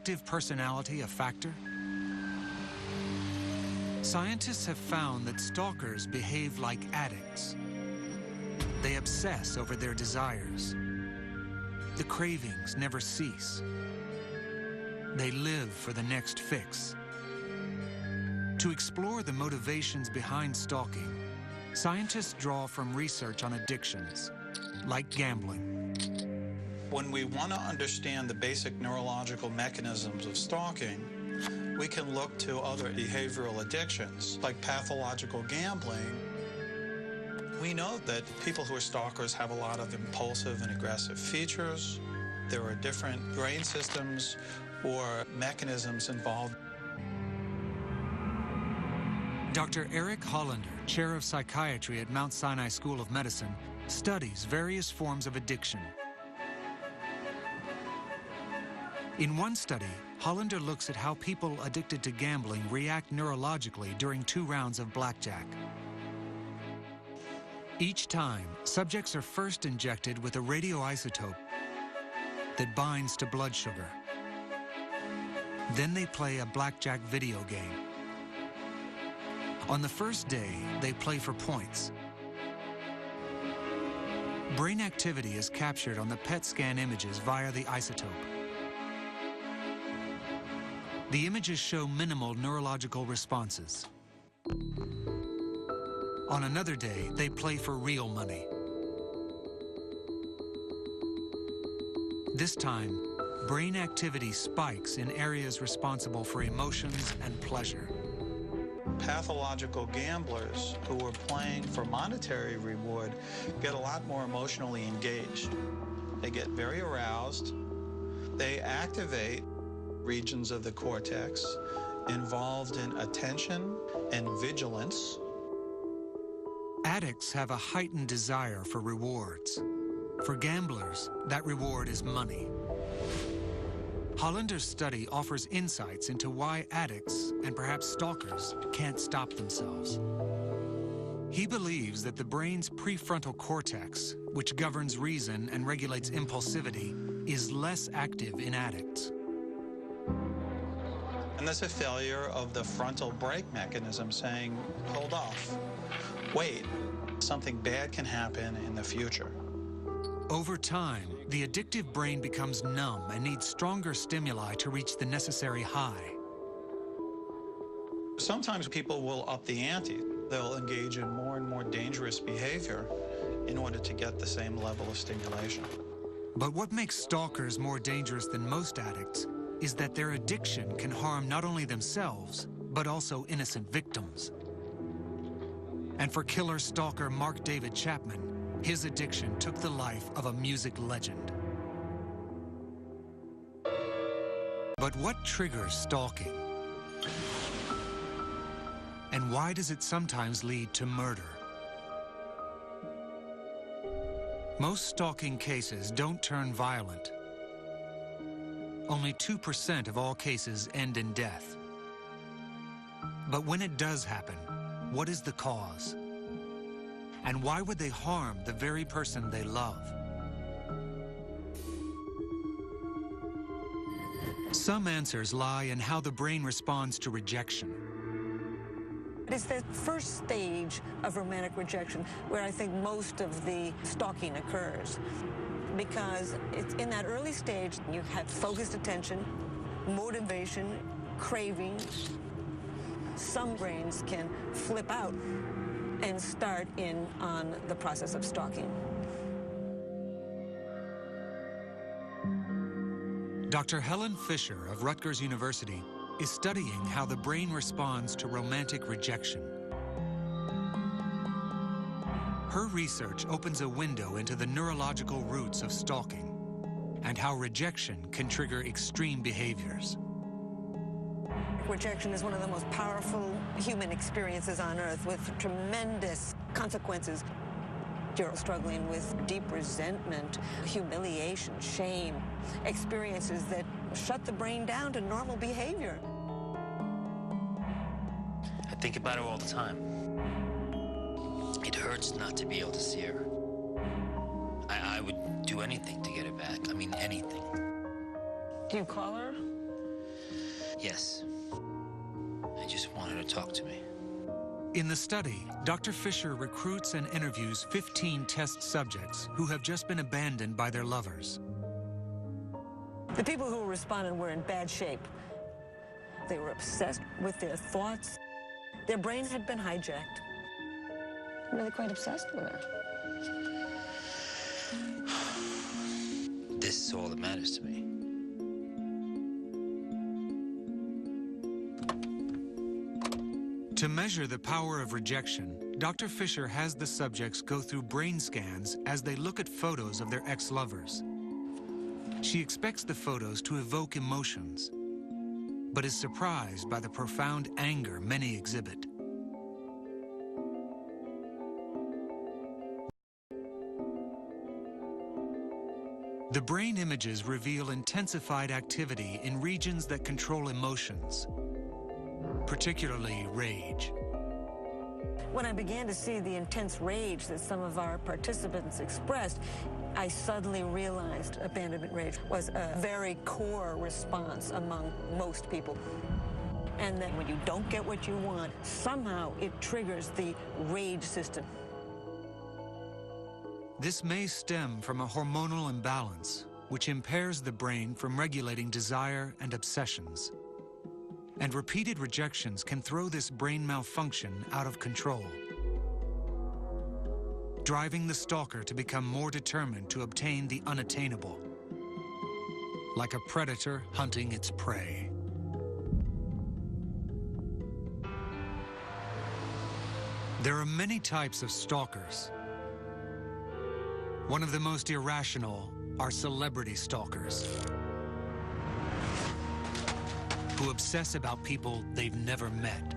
addictive personality a factor? Scientists have found that stalkers behave like addicts. They obsess over their desires. The cravings never cease. They live for the next fix. To explore the motivations behind stalking, scientists draw from research on addictions, like gambling. When we want to understand the basic neurological mechanisms of stalking, we can look to other behavioral addictions, like pathological gambling. We know that people who are stalkers have a lot of impulsive and aggressive features. There are different brain systems or mechanisms involved. Dr. Eric Hollander, chair of psychiatry at Mount Sinai School of Medicine, studies various forms of addiction. In one study, Hollander looks at how people addicted to gambling react neurologically during 2 rounds of blackjack. Each time, subjects are first injected with a radioisotope that binds to blood sugar. Then they play a blackjack video game. On the first day, they play for points. Brain activity is captured on the PET scan images via the isotope. The images show minimal neurological responses. On another day, they play for real money. This time, brain activity spikes in areas responsible for emotions and pleasure. Pathological gamblers who are playing for monetary reward get a lot more emotionally engaged. They get very aroused. They activate regions of the cortex involved in attention and vigilance. Addicts have a heightened desire for rewards. For gamblers, that reward is money. Hollander's study offers insights into why addicts, and perhaps stalkers, can't stop themselves. He believes that the brain's prefrontal cortex, which governs reason and regulates impulsivity, is less active in addicts. And that's a failure of the frontal brake mechanism saying, hold off, wait, something bad can happen in the future. Over time, the addictive brain becomes numb and needs stronger stimuli to reach the necessary high. Sometimes people will up the ante. They'll engage in more and more dangerous behavior in order to get the same level of stimulation. But what makes stalkers more dangerous than most addicts is that their addiction can harm not only themselves, but also innocent victims. And for killer stalker Mark David Chapman, his addiction took the life of a music legend. But what triggers stalking? And why does it sometimes lead to murder? Most stalking cases don't turn violent. Only 2% of all cases end in death. But when it does happen, what is the cause? And why would they harm the very person they love? Some answers lie in how the brain responds to rejection. It's the first stage of romantic rejection where I think most of the stalking occurs. Because it's in that early stage, you have focused attention, motivation, craving. Some brains can flip out and start in on the process of stalking. Dr. Helen Fisher of Rutgers University is studying how the brain responds to romantic rejection. Her research opens a window into the neurological roots of stalking and how rejection can trigger extreme behaviors. Rejection is one of the most powerful human experiences on Earth with tremendous consequences. You're struggling with deep resentment, humiliation, shame, experiences that shut the brain down to normal behavior. I think about her all the time. It hurts not to be able to see her. I would do anything to get her back. I mean, anything. Do you call her? Yes. I just want her to talk to me. In the study, Dr. Fisher recruits and interviews 15 test subjects who have just been abandoned by their lovers. The people who responded were in bad shape. They were obsessed with their thoughts. Their brain had been hijacked. Really quite obsessed with her. This is all that matters to me. To measure the power of rejection, Dr. Fisher has the subjects go through brain scans as they look at photos of their ex-lovers. She expects the photos to evoke emotions, but is surprised by the profound anger many exhibit. The brain images reveal intensified activity in regions that control emotions, particularly rage. When I began to see the intense rage that some of our participants expressed, I suddenly realized abandonment rage was a very core response among most people. And then when you don't get what you want, somehow it triggers the rage system. This may stem from a hormonal imbalance, which impairs the brain from regulating desire and obsessions. And repeated rejections can throw this brain malfunction out of control, driving the stalker to become more determined to obtain the unattainable, like a predator hunting its prey. There are many types of stalkers. One of the most irrational are celebrity stalkers, who obsess about people they've never met.